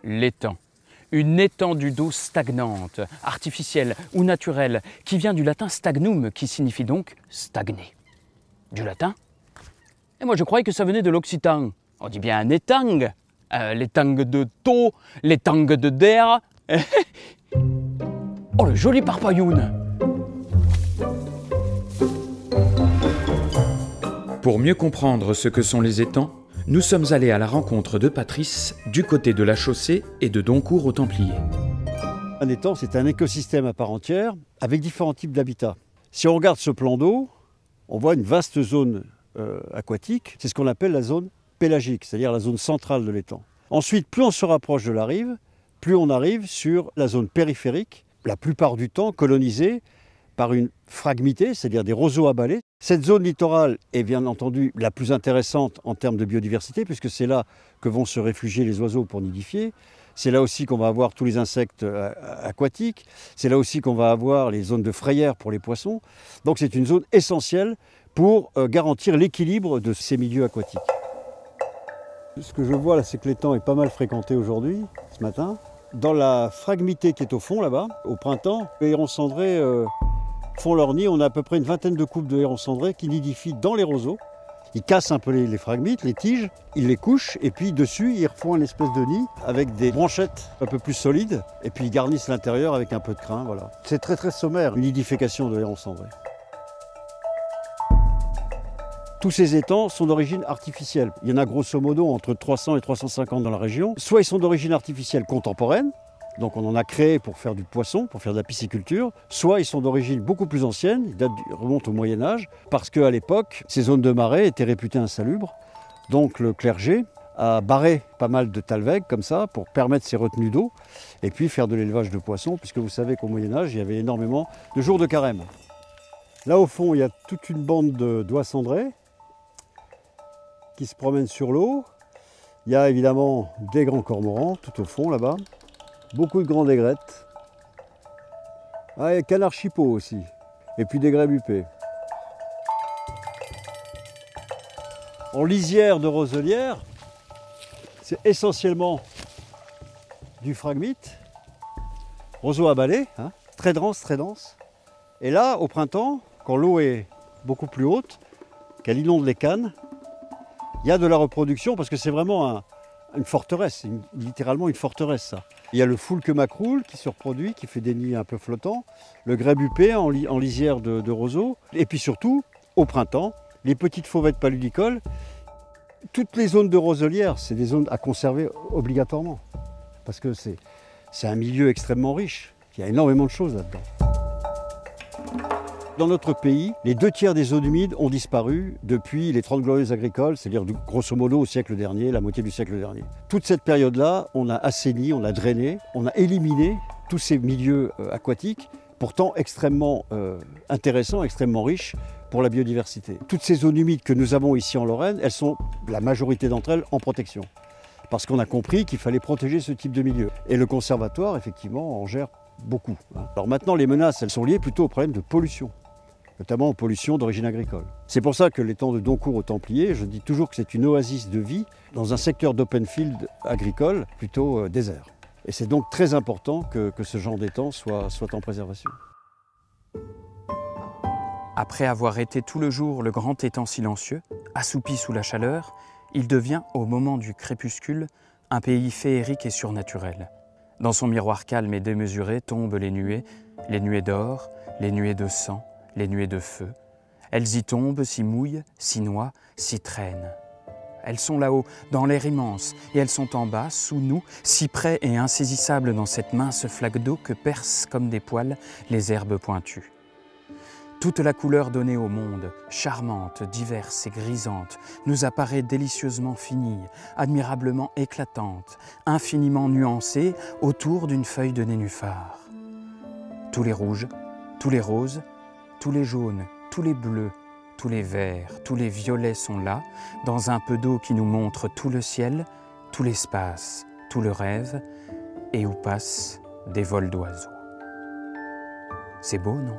l'étang. Une étendue d'eau stagnante, artificielle ou naturelle, qui vient du latin stagnum, qui signifie donc stagner. Du latin? Et moi je croyais que ça venait de l'occitan. On dit bien un étang, l'étang de Thau, l'étang de Der. Oh le joli parpailloun! Pour mieux comprendre ce que sont les étangs, nous sommes allés à la rencontre de Patrice du côté de la chaussée et de Doncourt aux Templiers. Un étang, c'est un écosystème à part entière avec différents types d'habitats. Si on regarde ce plan d'eau, on voit une vaste zone aquatique. C'est ce qu'on appelle la zone pélagique, c'est-à-dire la zone centrale de l'étang. Ensuite, plus on se rapproche de la rive, plus on arrive sur la zone périphérique, la plupart du temps colonisée par une phragmité, c'est-à-dire des roseaux à balais. Cette zone littorale est bien entendu la plus intéressante en termes de biodiversité, puisque c'est là que vont se réfugier les oiseaux pour nidifier. C'est là aussi qu'on va avoir tous les insectes aquatiques. C'est là aussi qu'on va avoir les zones de frayère pour les poissons. Donc c'est une zone essentielle pour garantir l'équilibre de ces milieux aquatiques. Ce que je vois là, c'est que l'étang est pas mal fréquenté aujourd'hui, ce matin. Dans la phragmité qui est au fond là-bas, au printemps, les hérons cendrés font leur nid. On a à peu près une vingtaine de couples de hérons cendrés qui nidifient dans les roseaux. Ils cassent un peu les phragmites, les tiges, ils les couchent et puis dessus ils refont une espèce de nid avec des branchettes un peu plus solides et puis ils garnissent l'intérieur avec un peu de crin. Voilà. C'est très sommaire, une nidification de hérons cendrés. Tous ces étangs sont d'origine artificielle. Il y en a grosso modo entre 300 et 350 dans la région. Soit ils sont d'origine artificielle contemporaine, donc on en a créé pour faire du poisson, pour faire de la pisciculture, soit ils sont d'origine beaucoup plus ancienne, ils remontent au Moyen-Âge, parce qu'à l'époque, ces zones de marais étaient réputées insalubres. Donc le clergé a barré pas mal de talwegs comme ça pour permettre ces retenues d'eau et puis faire de l'élevage de poissons, puisque vous savez qu'au Moyen-Âge, il y avait énormément de jours de carême. Là au fond, il y a toute une bande d'oies cendrées qui se promènent sur l'eau. Il y a évidemment des grands cormorans tout au fond là-bas. Beaucoup de grandes aigrettes. Ah, et canards chippeaux aussi. Et puis des grèbes huppées. En lisière de roselière, c'est essentiellement du phragmite, roseau à balai, hein, très dense. Et là, au printemps, quand l'eau est beaucoup plus haute, qu'elle inonde les cannes, il y a de la reproduction parce que c'est vraiment une forteresse, c'est littéralement une forteresse ça. Il y a le foulque macroule qui se reproduit, qui fait des nids un peu flottants, le grèbe huppé en lisière de roseaux, et puis surtout, au printemps, les petites fauvettes paludicoles. Toutes les zones de roselière, c'est des zones à conserver obligatoirement, parce que c'est un milieu extrêmement riche, il y a énormément de choses là-dedans. Dans notre pays, les 2/3 des zones humides ont disparu depuis les 30 glorieuses agricoles, c'est-à-dire grosso modo au siècle dernier, la moitié du siècle dernier. Toute cette période-là, on a assaini, on a drainé, on a éliminé tous ces milieux aquatiques, pourtant extrêmement intéressants, extrêmement riches pour la biodiversité. Toutes ces zones humides que nous avons ici en Lorraine, elles sont, la majorité d'entre elles, en protection. Parce qu'on a compris qu'il fallait protéger ce type de milieu. Et le conservatoire, effectivement, en gère beaucoup. Alors maintenant, les menaces, elles sont liées plutôt au problème de pollution, notamment aux pollutions d'origine agricole. C'est pour ça que l'étang de Doncourt aux Templiers, je dis toujours que c'est une oasis de vie dans un secteur d'open field agricole plutôt désert. Et c'est donc très important que ce genre d'étang soit en préservation. Après avoir été tout le jour le grand étang silencieux, assoupi sous la chaleur, il devient, au moment du crépuscule, un pays féerique et surnaturel. Dans son miroir calme et démesuré tombent les nuées d'or, les nuées de sang, les nuées de feu. Elles y tombent, s'y mouillent, s'y noient, s'y traînent. Elles sont là-haut, dans l'air immense, et elles sont en bas, sous nous, si près et insaisissables dans cette mince flaque d'eau que percent comme des poils les herbes pointues. Toute la couleur donnée au monde, charmante, diverse et grisante, nous apparaît délicieusement finie, admirablement éclatante, infiniment nuancée autour d'une feuille de nénuphar. Tous les rouges, tous les roses, tous les jaunes, tous les bleus, tous les verts, tous les violets sont là, dans un peu d'eau qui nous montre tout le ciel, tout l'espace, tout le rêve, et où passent des vols d'oiseaux. C'est beau, non ?